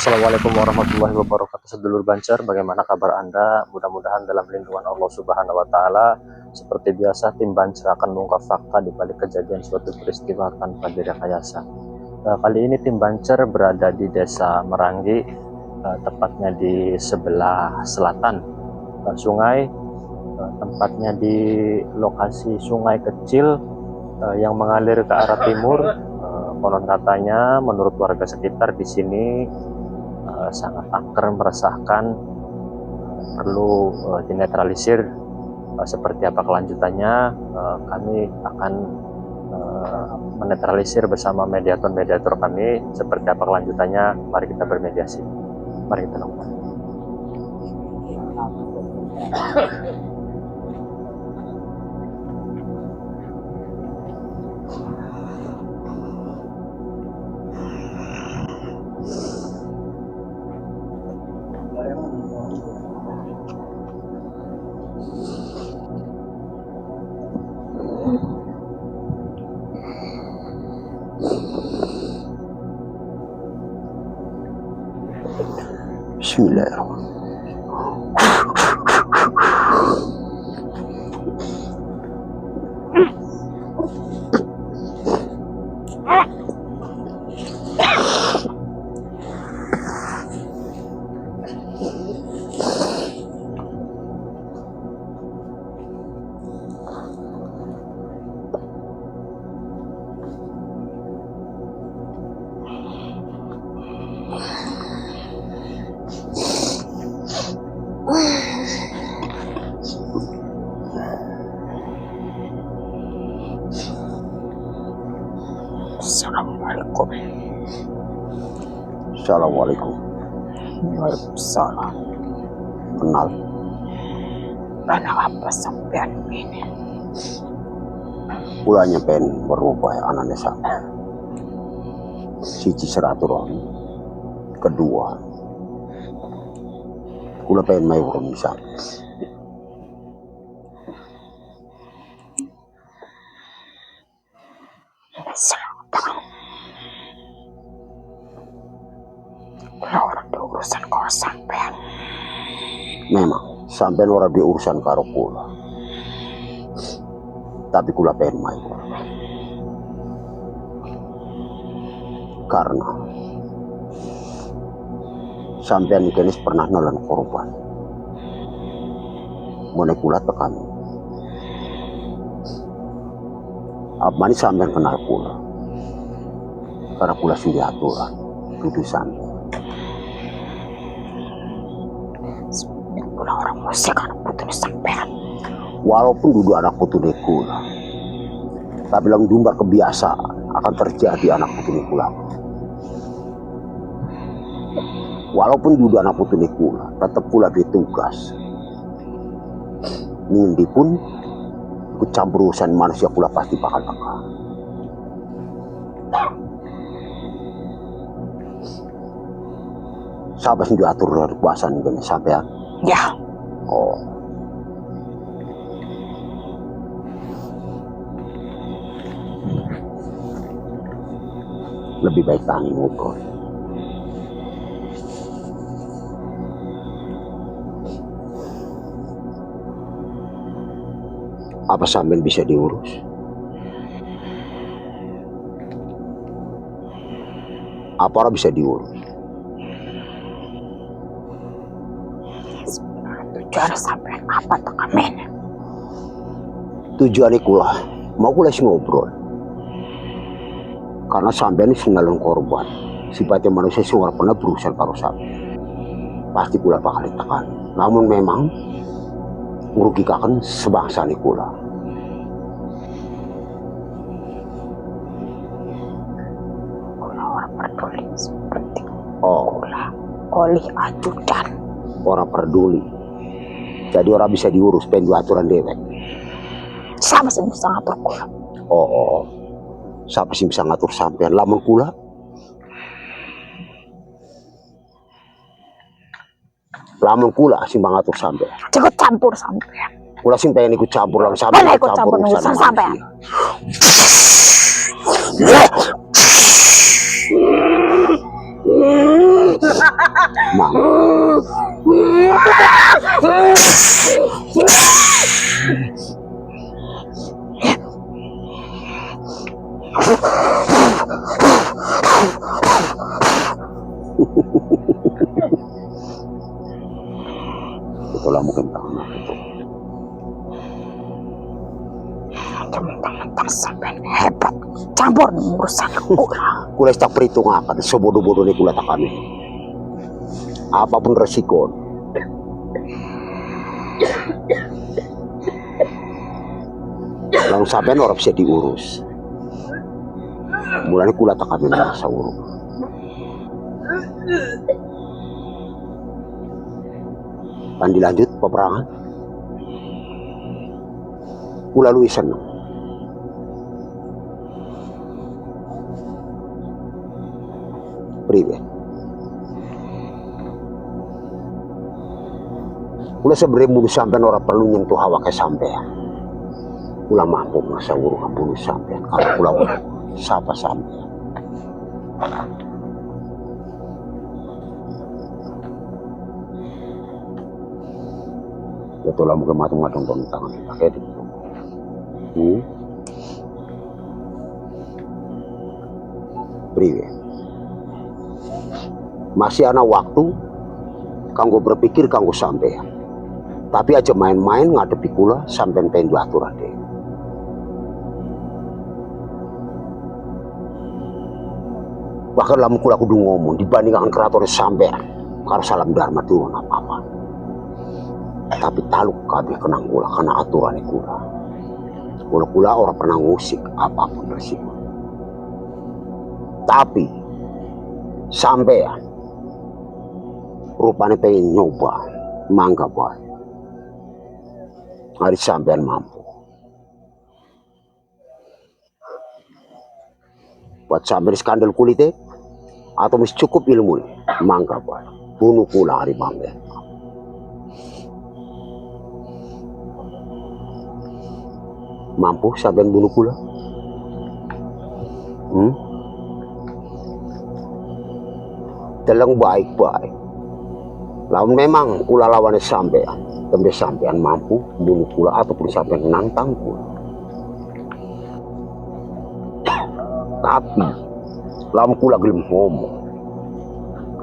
Assalamualaikum warahmatullahi wabarakatuh. Sedulur Bancar, bagaimana kabar Anda? Mudah-mudahan dalam lindungan Allah Subhanahu wa Ta'ala. Seperti biasa, tim Bancar akan mengungkap fakta di balik kejadian suatu peristiwa tanpa direkayasa. Kali ini tim Bancar berada di Desa Meranggi, tepatnya di sebelah selatan sungai, tempatnya di lokasi sungai kecil yang mengalir ke arah timur. Konon katanya, menurut warga sekitar di sini sangat angker, meresahkan, perlu dinetralisir. Seperti apa kelanjutannya, kami akan menetralisir bersama mediator-mediator kami. Seperti apa kelanjutannya, mari kita bermediasi. Mari kita lakukan. Bismillahirrahmanirrahim. Assalamualaikum. Assalamualaikum. Waalaikumsalam. Kenal. Bana apa sampean ini? Ulanya pengen berubah anaknya sama. Siji silaturahmi. Kedua, kula pengen main urun bisa. Kalau orang di urusan kau sampean. Memang sampean orang di urusan karo kula. Tapi kula pengen main. Karena sampean ini pernah nolong korban. Mulai kula tekan. Apa sampean kenal kula? Karena kula sudah aturan, tuduh sampean. Kula orang musik anak putune sampean. Walaupun duduk anak putune kula, tapi lang jumlah kebiasaan akan terjadi anak putune kula. Walaupun duduk anak putune kula, tetap kula ditugas. Nindi pun ikut campur urusan manusia kula pasti bakal teka. Siapa sih diatur dari kuasaan ini sampean? Ya. Oh. Lebih baik tani ngobrol. Apa sampean bisa diurus? Apa orang bisa diurus? Tujuan sampean apa tekamen? Tujuan kula mau kula sih ngobrol. Karena sampean ini ngalung korban. Sifatnya manusia sih ora pernah berurusan karo sampean. Pasti kula bakal ditekan. Namun memang merugikan sebangsa kula. Kula orang peduli seperti Oh, kula oleh ajudan. orang peduli. Jadi orang bisa diurus pengen aturan dewek. Sama sih bisa ngatur kula. Oh. Siapa sih bisa ngatur sampean lamun kula? Lamun kula sih ngatur sampean. Cukup campur sampean. Kula sih pengen ikut campur lamun sampean. Boleh ikut campur urusan sampean. Mang. Itulah mungkin tangan itu. Mentang-mentang sampean hebat campur urusan kula. Kula tak perhitungan sebodoh-bodohnya kula tak kami. Apapun resiko. Lalu sampean orang bisa diurus. Mulanya kula tak kami merasa urus. Dan dilanjut peperangan. Kula luwih seneng. Priwe. Kula sebenarnya bunuh sampean orang perlu nyentuh hawa ke sampean. Kula mampu masa urus bunuh sampean karena kula siapa sampean. Itulah mungkin macam-macam tangan kita kayak itu. Priwe. Masih ada waktu kanggo berpikir kanggo sampean. Tapi aja main-main ngadepi kula sampean pengen diatur ade. Bahkan lamun kula kudu ngomong dibandingkan keraton sampean karo salam dharma turun apa-apa. Tapi taluk kabeh kenang kula karena aturan kula. Kula orang pernah ngusik apapun resiko. Tapi sampean rupanya pengen nyoba mangga bae. Hari sampean mampu. Buat sampean skandal kulitnya atau mesti cukup ilmu mangga bae. Bunuh kula hari mangga. Mampu sampean bunuh kula? Teleng baik-baik. Lalu memang kula lawannya sampean, tembe sampean mampu bunuh kula ataupun sampean nantang kula. Tapi lalu kula gelem ngomong,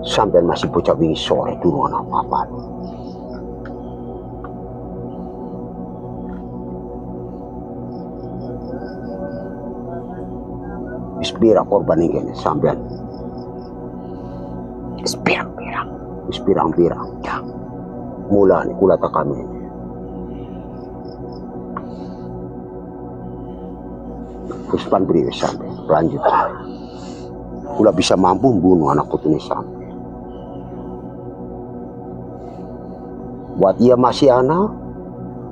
sampean masih bocah wingi sore durungan apa-apa. Ispira korban ini sampean. Ispirang-pirang. Ya. Mula nih kula tak kami. Puspan beri sampai lanjut. Kula bisa mampu bunuh anak putune sampai. Buat ia masih anak,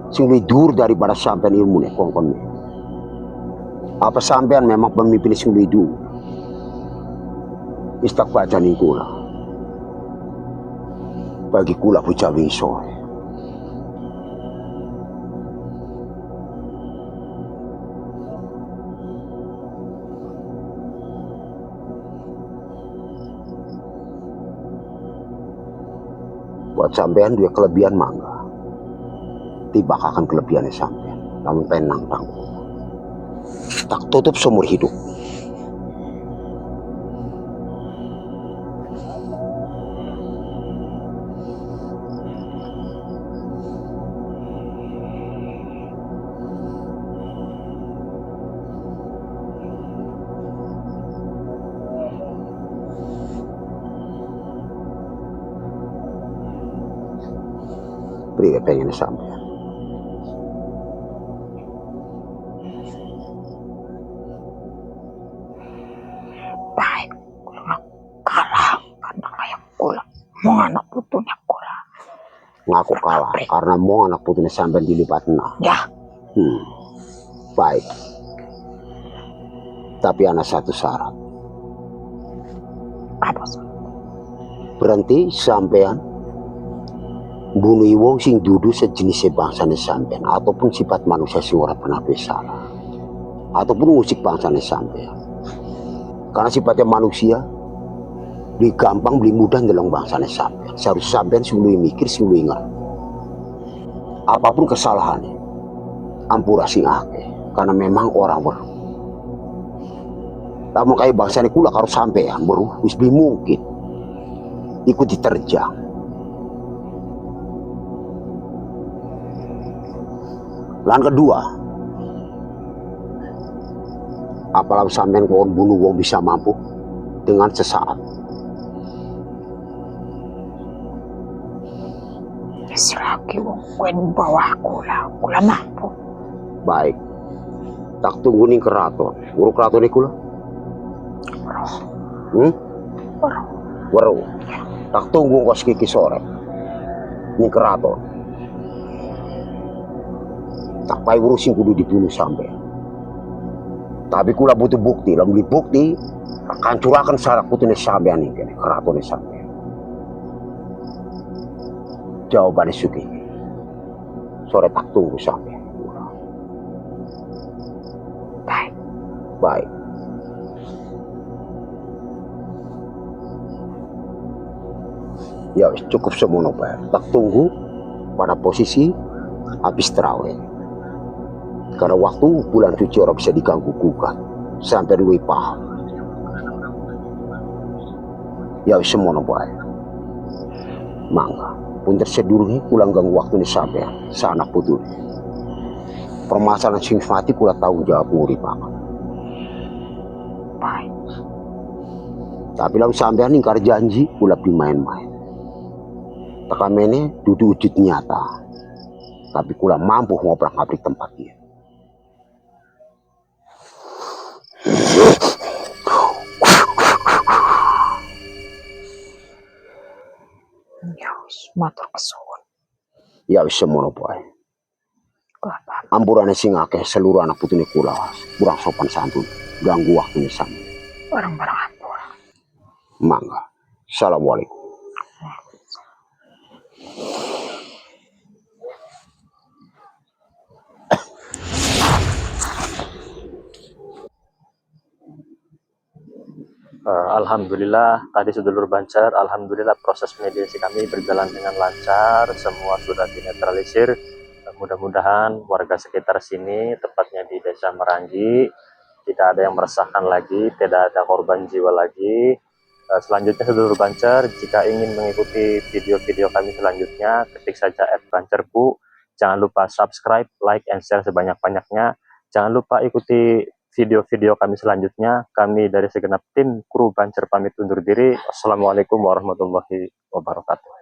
sing lebih dur daripada sampean ilmu nih kongkon. Apa sampean memang pemimpin sing lebih dur? Istak baca nih kula. Bagi kula bocah wingi sore. Buat sampean dua kelebihan mangga. Tiba akan kelebihannya sampean. Namun penang tangguh. Tak tutup seumur hidup. Priwe pengen sampean. Baik, kula kalah karena kayak kula mau anak putunya kula. Ngaku kalah karena mau anak putune sampean dilibatna. Ya. Baik. Tapi ada satu syarat. Apa sih? Berhenti sampean bunuh wong sing dudu sejenis bangsane sampean ataupun sifat manusia sing ora pernah bersalah ataupun musik bangsane sampean. Karena sifatnya manusia beli gampang beli mudah dalam bangsane sampean. Seharusnya sampean sebelum mikir sebelum ingat. Apapun kesalahannya, ampura sing akeh karena memang orang weruh. Namun kayak bangsane kula karo sampean weruh wis mungkin ikut diterjang. Lan kedua, apalagi sampean kon bunuh wong bisa mampu dengan sesaat. Selagi wong kuen bawah kula mampu. Baik, tak tunggu ning keraton. Uruk keraton iku lah. Weruh. Tak tunggu kos kiki sore ning keraton. Tak pai urusin kudu dibunuh sampai. Tapi kula butuh bukti, lamun bukti akan curahkan sarak putune sampean ning kene keratone sampean. Jawabannya suki. Sore tak tunggu sampean. Baik. Baik. Ya cukup semono Pak. Tak tunggu pada posisi habis terawih. Karena waktu bulan suci orang bisa diganggu gugat sampai luwih paham. Ya semono Pak. Mangga punten sedurunge kula ganggu waktune sampean sanak putur. Permasalahan sing mati kula tanggung jawab uripaken. Baik. Tapi lalu sampean ingkar janji kula main-main. Tekamene dudu wujud nyata. Tapi kula mampu ngobrak-abrik tempat dia. Ya wis matur kesuwun. Ya wis semono Pak. Bapak. Ampurane sing akeh seluruh anak putune kula kurang sopan santun ganggu waktune sampean. Barang-barang ampura. Mangga. Assalamualaikum. Alhamdulillah tadi sedulur Bancar, alhamdulillah proses mediasi kami berjalan dengan lancar, semua sudah dinetralisir. Mudah-mudahan warga sekitar sini, tepatnya di Desa Merangi, tidak ada yang meresahkan lagi, tidak ada korban jiwa lagi. Selanjutnya sedulur Bancar, jika ingin mengikuti video-video kami selanjutnya, ketik saja @bancarbu. Jangan lupa subscribe, like, and share sebanyak-banyaknya. Jangan lupa ikuti video-video kami selanjutnya. Kami dari segenap tim kru Bancar pamit undur diri. Assalamualaikum warahmatullahi wabarakatuh.